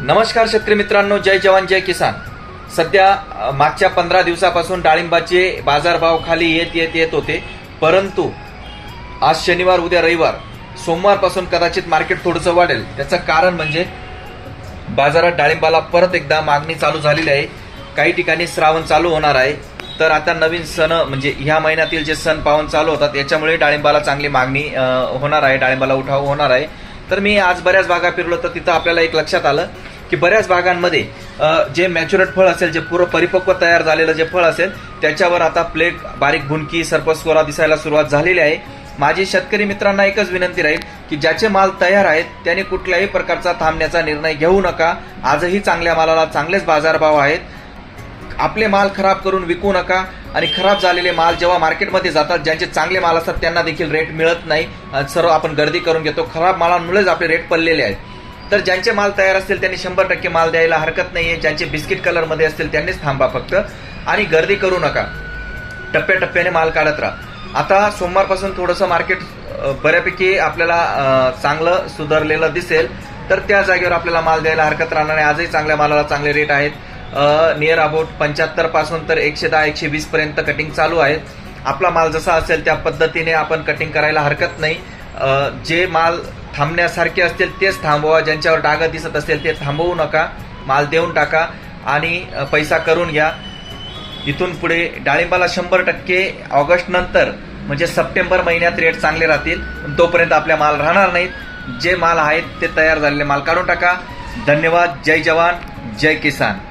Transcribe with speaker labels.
Speaker 1: नमस्कार शेतकरी मित्रांनो, जय जवान जय किसान। सध्या मागच्या 15 दिवसापासून डाळिंबाचे बाजारभाव खाली येत होते, परंतु आज शनिवार, उद्या रविवार, सोमवारपासून कदाचित मार्केट थोडंसं वाढेल। त्याचं कारण म्हणजे बाजारात डाळिंबाला परत एकदा मागणी चालू झालेली आहे। काही ठिकाणी श्रावण चालू होणार आहे, तर आता नवीन सण म्हणजे ह्या महिन्यातील जे सण पावन चालू होतात याच्यामुळे डाळिंबाला चांगली मागणी होणार आहे, डाळिंबाला उठाव होणार आहे। तर मी आज बऱ्याच बागा फिरलो, तर तिथं आपल्याला एक लक्षात आलं की बऱ्याच बागांमध्ये जे मॅच्युरेट फळ असेल, जे पूर्ण परिपक्व तयार झालेलं जे फळ असेल, त्याच्यावर आता प्लेग, बारीक भुणकी, सरपस्कोरा दिसायला सुरुवात झालेली आहे। माझी शेतकरी मित्रांना एकच विनंती राहील की ज्याचे माल तयार आहेत त्याने कुठल्याही प्रकारचा थांबण्याचा निर्णय घेऊ नका। आजही चांगल्या मालाला चांगलेच बाजारभाव आहेत। आपले माल खराब करून विकू नका, आणि खराब झालेले माल जेव्हा मार्केटमध्ये जातात, ज्यांचे चांगले माल असतात त्यांना देखील रेट मिळत नाही। सर्व आपण गर्दी करून घेतो, खराब मालांमुळेच आपले रेट पडलेले आहेत। तर ज्यांचे माल तयार असतील त्यांनी 100% माल द्यायला हरकत नाहीये। ज्यांचे बिस्किट कलरमध्ये असतील त्यांनीच थांबा फक्त, आणि गर्दी करू नका। टप्प्याटप्प्याने माल काढत राहा। आता सोमवारपासून थोडंसं मार्केट बऱ्यापैकी आपल्याला चांगलं सुधारलेलं दिसेल, तर त्या जागेवर आपल्याला माल द्यायला हरकत राहणार नाही। आजही चांगल्या मालाला चांगले रेट आहेत। नियर अबाउट 75 पासून तर 110-120 पर्यंत कटिंग चालू आहे। आपला माल जसा असेल त्या पद्धतीने आपण कटिंग करायला हरकत नाही। जे माल थांबण्यासारखे असतील तेच थांबवा, ज्यांच्यावर डाग दिसत असेल ते थांबवू नका, माल देऊन टाका आणि पैसा करून घ्या। इथून पुढे डाळिंबाला 100% ऑगस्ट नंतर म्हणजे सप्टेंबर महिन्यात रेट चांगले राहतील, तोपर्यंत आपल्या माल राहणार नाहीत। जे माल आहेत ते तयार झालेले माल काढून टाका। धन्यवाद। जय जवान जय किसान।